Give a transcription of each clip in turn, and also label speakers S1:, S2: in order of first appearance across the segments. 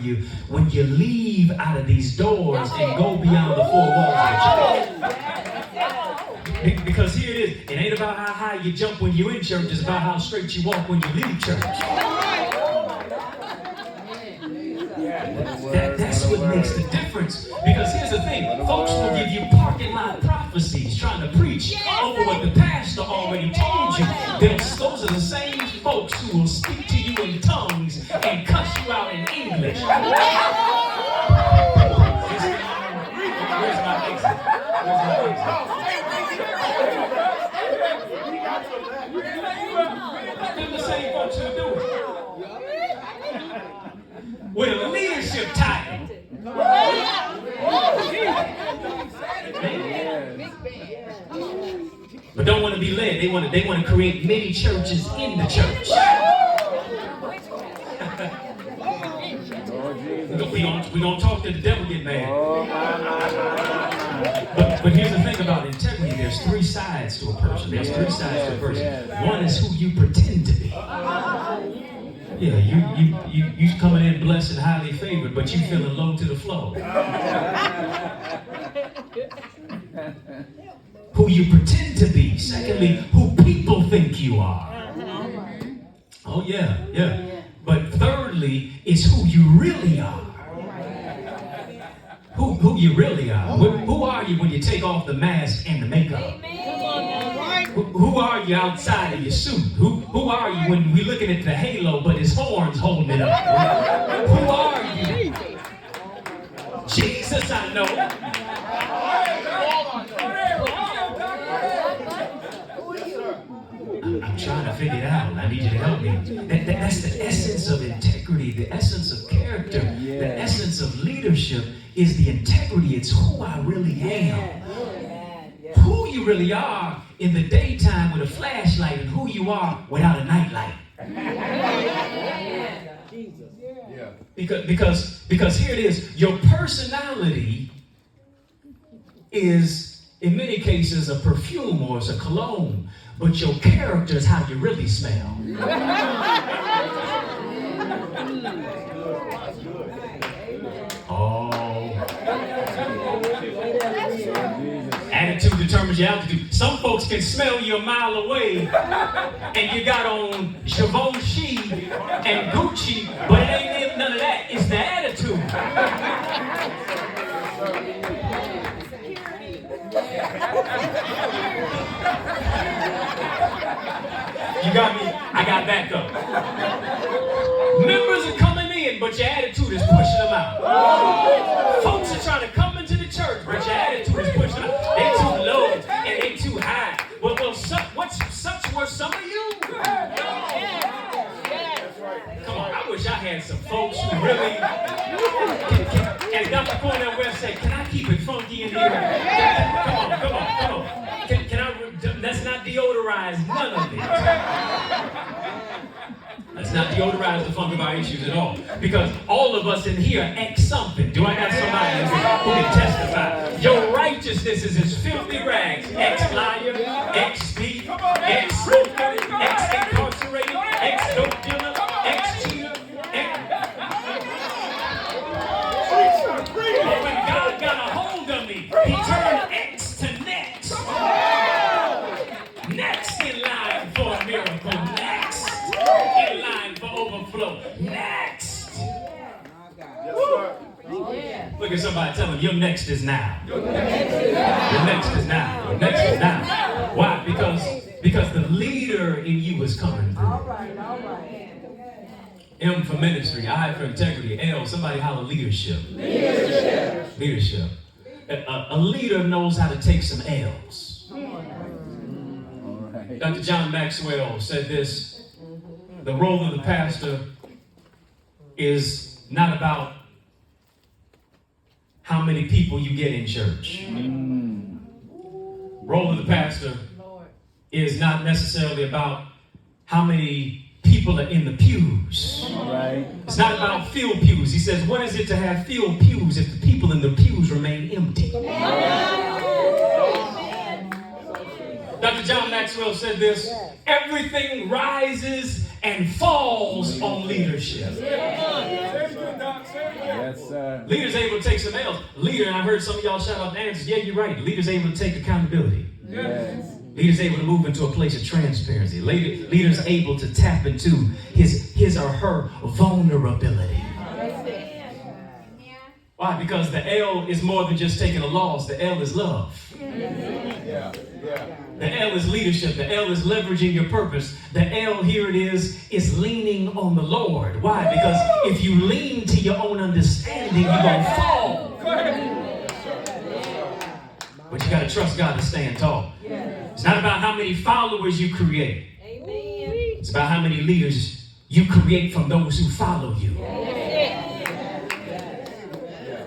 S1: you when you leave out of these doors and go beyond the four walls of the church. Because here it is. It ain't about how high you jump when you're in church. It's about how straight you walk when you leave church. That's what makes the difference. Because here's the thing. Folks will give you parking lot prophecies trying to preach over what the pastor already told you. Those are the same folks who will speak to you in tongues and cuss you out in English. Where's my exit? They're the same folks who do it. With a leadership title. But don't want to be led. They want to create many churches in the church. We don't talk to the devil, get mad. But here's the thing about integrity. There's three sides to a person. There's three sides to a person. One is who you pretend to be. Yeah, you coming in blessed and highly favored, but you feeling low to the flow. Who you pretend to be. Secondly, who people think you are. Oh yeah. But thirdly, is who you really are. Who you really are. Who are you when you take off the mask and the makeup? Who are you outside of your suit? Who are you when we're looking at the halo but his horns holding it up? Who are you? Jesus, I know. I'm trying to figure it out. I need you to help me. That's the essence of integrity, the essence of character, the essence of leadership is the integrity. It's who I really am. Who you really are in the daytime with a flashlight and who you are without a nightlight. Because here it is, your personality is in many cases a perfume or it's a cologne, but your character is how you really smell. Attitude determines your altitude. Some folks can smell you a mile away and you got on Givenchy and Gucci, but it ain't none of that. It's the attitude. You got me? I got back up. Members are coming in, but your attitude is pushing them out. Folks are trying to come into the church, but your attitude is pushing them out. They too low and they too high. Well, such were some of you. Come on, I wish I had some folks who really, as Dr. Cornell West said, can I keep it funky in here? Come on. Can I, let's not deodorize none of it. Let's not deodorize the funk of our issues at all. Because all of us in here ex something. Do I got somebody who can testify? Your righteousness is as filthy rags. Ex-liar, ex-thief, ex-smoker, ex-incarcerated, ex-dope dealer, ex-cheater, But when God got a hold of me, he turned X to next. Next in line for a miracle. Next in line for overflow. Next. Look at somebody, tell them your next is now. Your next is now. Your next is now. Why? Because the leader in you is coming through. All right. M for ministry, I for integrity, L, somebody holler leadership. Leadership. A leader knows how to take some L's. Dr. John Maxwell said this: the role of the pastor is not about how many people you get in church. Role of the pastor is not necessarily about how many people are in the pews. It's not about filled pews. He says, what is it to have filled pews if the people in the pews remain empty? Dr. John Maxwell said this: everything rises and falls on leadership.
S2: Yes, sir.
S1: Leaders able to take some L's. Leader, and I've heard some of y'all shout out the answers. Yeah, you're right. Leaders able to take accountability.
S2: Yes.
S1: Leaders able to move into a place of transparency. Leaders able to tap into his or her vulnerability. Why? Because the L is more than just taking a loss. The L is love.
S2: Yeah.
S1: The L is leadership. The L is leveraging your purpose. The L, here it is leaning on the Lord. Why? Because if you lean to your own understanding, you're going to fall. But you got to trust God to stand tall. It's not about how many followers you create. It's about how many leaders you create from those who follow you.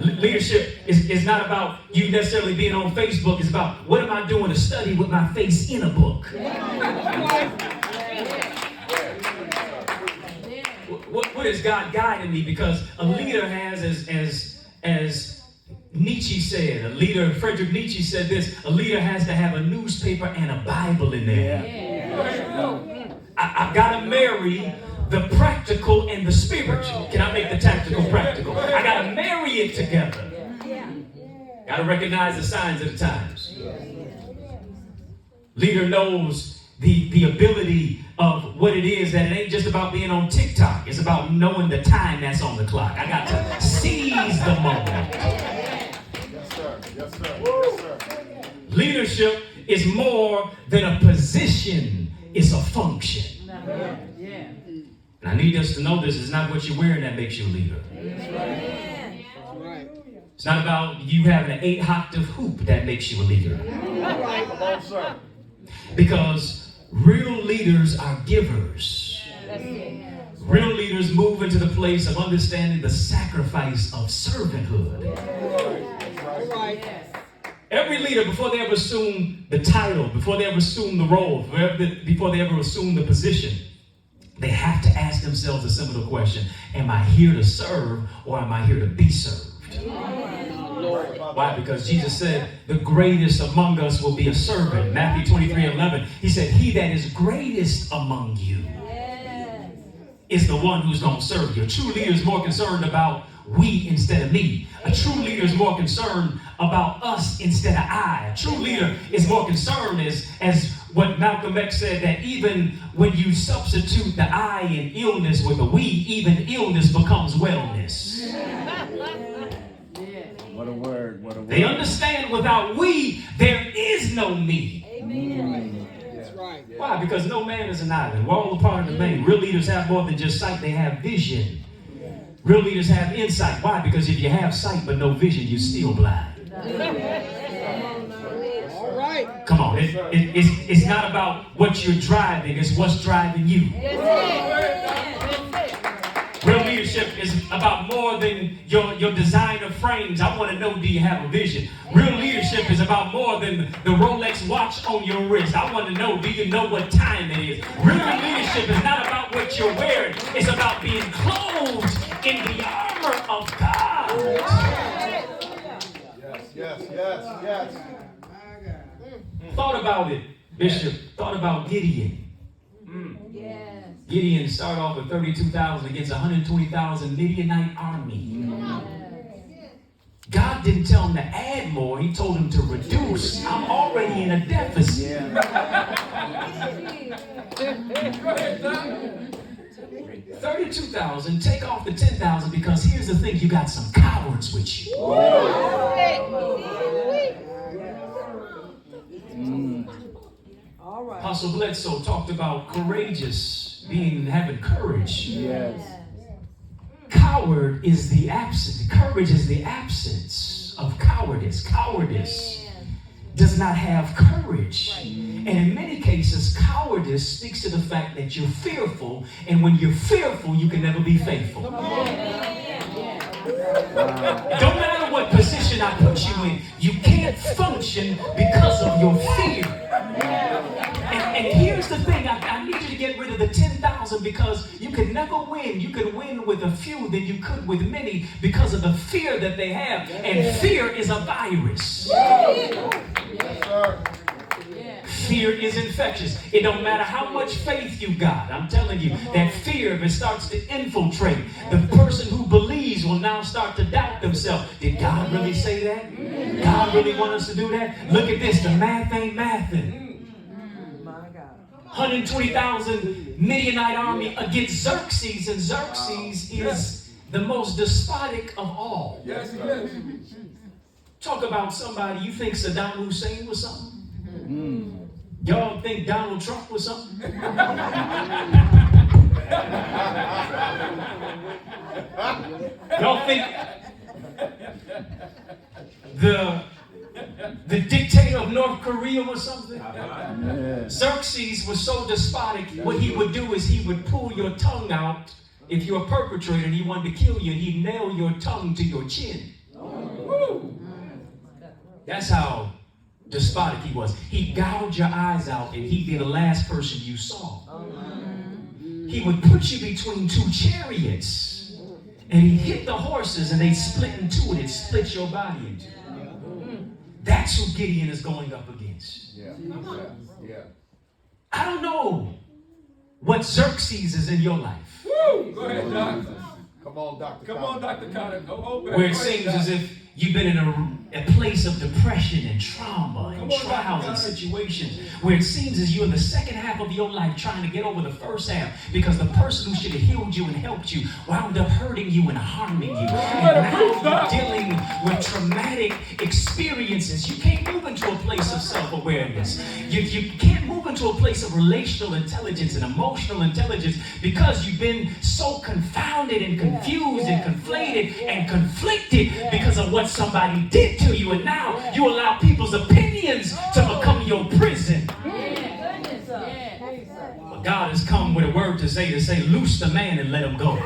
S1: Leadership is not about you necessarily being on Facebook. It's about what am I doing to study with my face in a book? What is God guiding me? Because a leader has, as Nietzsche said, Friedrich Nietzsche said this, a leader has to have a newspaper and a Bible in there. I've got to marry the practical and the spiritual. Can I make the tactical practical? I got to marry it together. Got to recognize the signs of the times. Leader knows the ability of what it is, that it ain't just about being on TikTok. It's about knowing the time that's on the clock. I got to seize the moment.
S2: Yes, sir. Yes, sir. Yes, sir.
S1: Leadership is more than a position. It's a function. And I need us to know this. It's not what you're wearing that makes you a leader. It's not about you having an 8-octave hoop that makes you a leader. Because real leaders are givers. Real leaders move into the place of understanding the sacrifice of servanthood. Every leader, before they ever assume the title, before they ever assume the role, before they ever assume the position, they have to ask themselves a simple question: am I here to serve, or am I here to be served? Why? Because Jesus said the greatest among us will be a servant. Matthew 23:11. He said, he that is greatest among you is the one who's going to serve you. A true leader is more concerned about we instead of me. A true leader is more concerned about us instead of I. A true leader is more concerned as what Malcolm X said, that even when you substitute the I in illness with a we, even illness becomes wellness.
S2: What a word. What a word.
S1: They understand without we, there is no me.
S3: Amen. That's right.
S1: Why? Because no man is an island. We're all a part of the main. Real leaders have more than just sight. They have vision. Real leaders have insight. Why? Because if you have sight but no vision, you're still blind.
S3: All right.
S1: Come on. It's not about what you're driving. It's what's driving you. Real leadership is about more than your designer frames. I want to know, do you have a vision? Real leadership is about more than the Rolex watch on your wrist. I want to know, do you know what time it is? Real leadership is not about what you're wearing. It's about being clothed in the armor of God.
S2: Yes.
S1: Thought about it, Bishop. Thought about Gideon. Gideon started off with 32,000 against 120,000 Midianite army. God didn't tell him to add more. He told him to reduce. I'm already in a deficit. 32,000, take off the 10,000, because here's the thing, you got some cowards with you. Apostle Bledsoe talked about courageous, having courage.
S2: Yes.
S1: Coward is the absence. Courage is the absence of cowardice. Cowardice does not have courage. And in many cases, cowardice speaks to the fact that you're fearful, and when you're fearful, you can never be faithful. It don't matter what position I put you in, you can't function because of your fear. And here's the thing, I need you to get rid of the 10,000, because you can never win. You can win with a few than you could with many because of the fear that they have. And fear is a virus. Fear is infectious. It don't matter how much faith you got. I'm telling you, that fear, if it starts to infiltrate, the person who believes Xerxes will now start to doubt themselves. Did God really say that? God really want us to do that? Look at this. The math ain't mathing. 120,000 Midianite army against Xerxes, and Xerxes is the most despotic of all.
S2: Yes, he is.
S1: Talk about somebody, you think Saddam Hussein was something? Y'all think Donald Trump was something? Y'all think the dictator of North Korea was something? Xerxes was so despotic, what he would do is he would pull your tongue out. If you're a perpetrator and he wanted to kill you, he'd nail your tongue to your chin. That's how despotic he was. He'd gouge your eyes out and he'd be the last person you saw. He would put you between two chariots and he'd hit the horses and they'd split in two and it'd split your body in two. That's who Gideon is going up against.
S2: Yeah.
S1: I don't know what Xerxes is in your life.
S4: Woo! Go ahead, Doctor.
S2: Come on, Dr.
S4: Come on, Dr. Connor.
S1: Where it seems as if you've been in a place of depression and trauma and trials and situations where it seems as you're in the second half of your life trying to get over the first half because the person who should have healed you and helped you wound up hurting you and harming you. And now you're dealing with traumatic experiences. You can't move into a place of self-awareness. You can't move into a place of relational intelligence and emotional intelligence because you've been so confounded and confused and conflated and conflicted because of what somebody did to you, and now you allow people's opinions to become your prison. But God has come with a word to say, loose the man and let him go.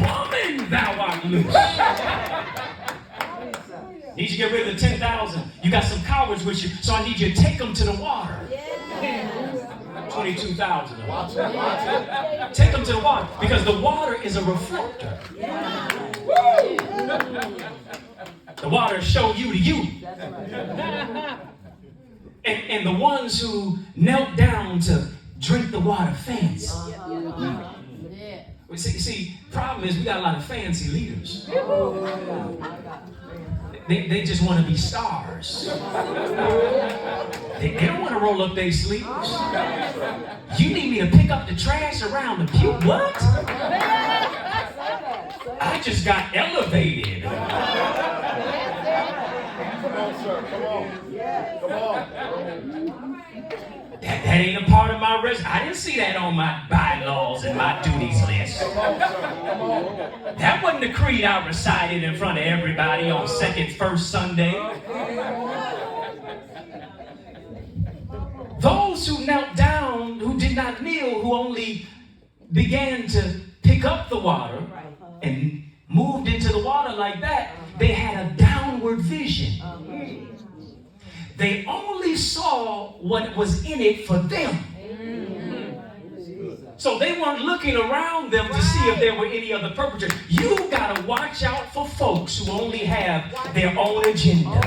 S1: Woman, thou art loose. Need you to get rid of the 10,000. You got some cowards with you, so I need you to take them to the water. 22,000. Take them to the water because the water is a reflector. The water show you to you. And the ones who knelt down to drink the water fancy. See, problem is we got a lot of fancy leaders. They just want to be stars. They don't want to roll up their sleeves. You need me to pick up the trash around the pew? What? I just got elevated.
S2: Come on, sir. Come on. Come on.
S1: That ain't a part of my resume. I didn't see that on my bylaws and my duties list.
S2: Come on, sir. Come on.
S1: That wasn't the creed I recited in front of everybody on first Sunday. Those who knelt down, who did not kneel, who only began to pick up the water and moved into the water like that, they had a downward vision. They only saw what was in it for them. So they weren't looking around them to see if there were any other perpetrators. You got to watch out for folks who only have their own agenda.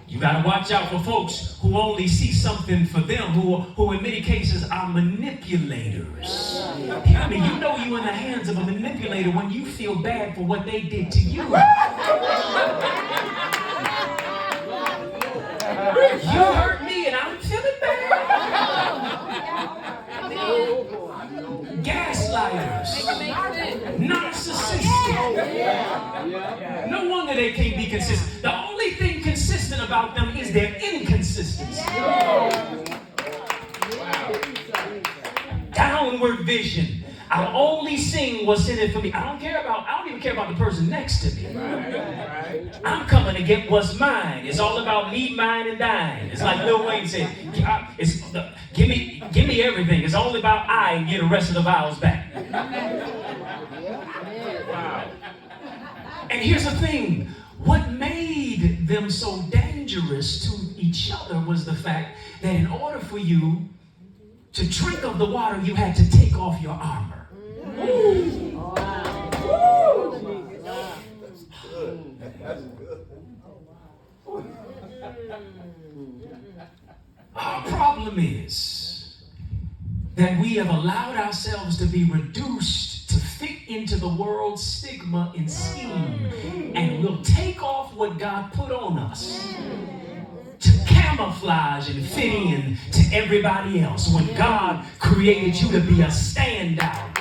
S1: You got to watch out for folks who only see something for them, who in many cases are manipulators. Hear me, you know you're in the hands of a manipulator when you feel bad for what they did to you. You hurt me and I'm feeling bad. Gaslighters. Narcissistic. No wonder they can't be consistent. The only thing consistent about them is their inconsistency. Downward vision. I'll only sing what's in it for me. I don't even care about the person next to me. I'm coming to get what's mine. It's all about me, mine, and thine. It's like Lil Wayne said, give me everything. It's all about I and get the rest of the vowels back. Wow. And here's the thing. What made them so dangerous to each other was the fact that in order for you to drink of the water, you had to take off your armor.
S2: That's good.
S1: Our problem is that we have allowed ourselves to be reduced to fit into the world's stigma and scheme, and we'll take off what God put on us to camouflage and fit in to everybody else when God created you to be a standout.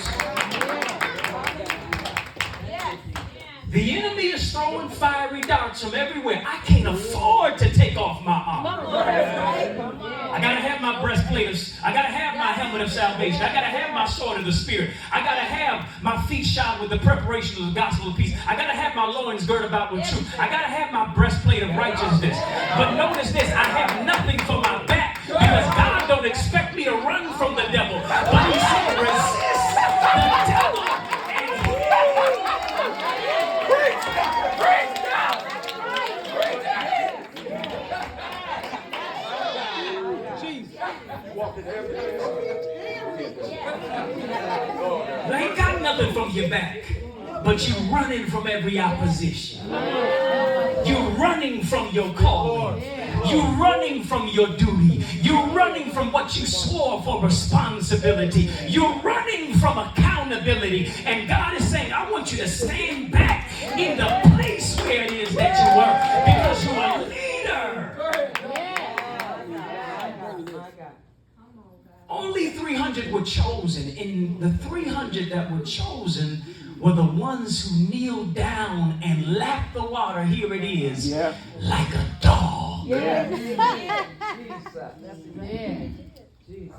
S1: The enemy is throwing fiery darts from everywhere. I can't afford to take off my armor. I gotta have my breastplate I gotta have my helmet of salvation. I gotta have my sword of the Spirit. I gotta have my feet shod with the preparation of the gospel of peace. I gotta have my loins girded about with truth. I gotta have my breastplate of righteousness. But notice this, I have nothing for my back because God don't expect me to run from the devil, but he said resist the devil. You ain't got nothing from your back, but you're running from every opposition. You're running from your calling. You're running from your duty. You're running from what you swore for responsibility. You're running from accountability. And God is saying, I want you to stand back in the place where it is that you were, because you're a leader. Only 300 were chosen, and the 300 that were chosen were the ones who kneeled down and lapped the water, here it is, like a dog.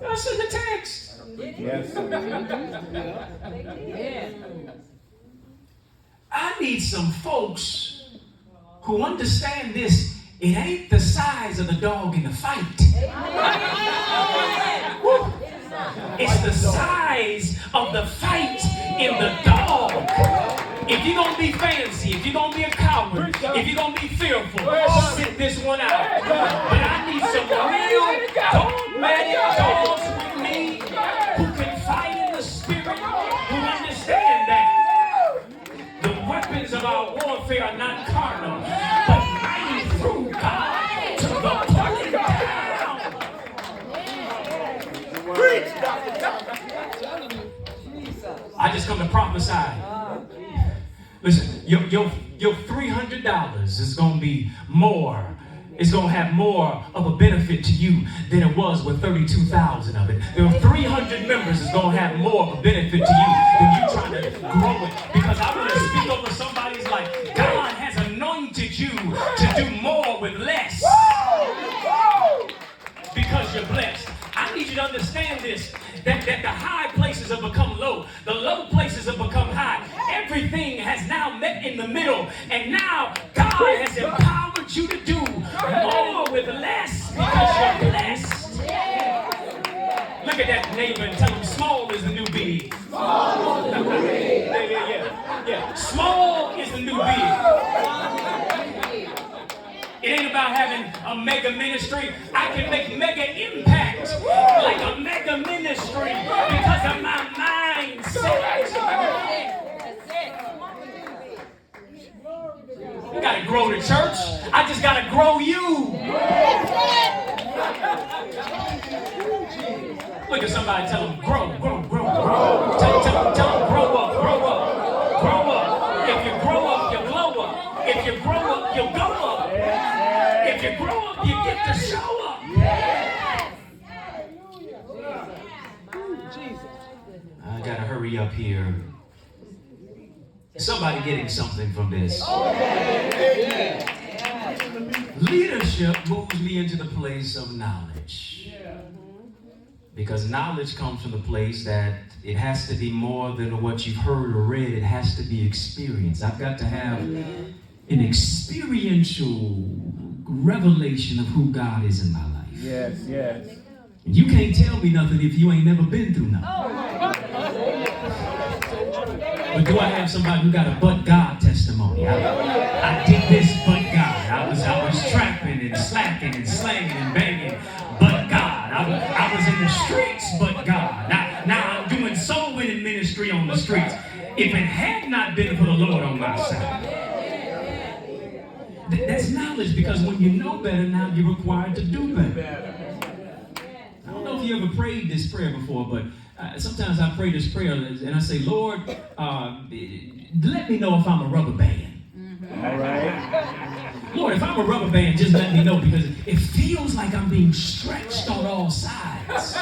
S1: That's in the text.
S2: Yes.
S1: I need some folks who understand this. It ain't the size of the dog in the fight. It's the size of the fight in the dog. If you're going to be fancy, if you're going to be a coward, if you're going to be fearful, sit this one out. But I need some real dogmatic dogs with me who can fight in the spirit, who understand that the weapons of our warfare are not carnal, but mighty through God to the pulling down. I just come to prophesy. Listen, your $300 is going to be more. It's going to have more of a benefit to you than it was with 32,000 of it. There are 300 members is going to have more of a benefit to you than you trying to grow it. Because I want to speak over somebody's life. God has anointed you to do more with less. Because you're blessed. I need you to understand this, that the high places have become low. The low places have become high. Everything has now met in the middle. And now God has empowered you to do more with less because you're blessed. Look at that neighbor and tell him small is the new big. Small is the new big. Yeah. Small is the new big. It ain't about having a mega ministry. I can make mega impact like a mega ministry because of my mindset. You gotta grow the church. I just gotta grow you. Look at somebody, tell them grow. Tell them grow up. If you grow up, you glow up. If you grow up, you go up. If you grow up, you get to show up. I gotta hurry up here. Somebody getting something from this. Leadership moves me into the place of knowledge. Because knowledge comes from the place that it has to be more than what you've heard or read. It has to be experienced. I've got to have an experiential revelation of who God is in my life.
S2: Yes.
S1: And you can't tell me nothing if you ain't never been through nothing. But do I have somebody who got a but God testimony? I did this but God. I was trapping and slacking and slanging and banging but God. I was in the streets but God. Now I'm doing soul winning ministry on the streets. If it had not been for the Lord on my side. That's knowledge, because when you know better, now you're required to do better. I don't know know if you ever prayed this prayer before, but sometimes I pray this prayer and I say, Lord, let me know if I'm a rubber band.
S5: All right.
S1: Lord, if I'm a rubber band, just let me know, because it feels like I'm being stretched on all sides.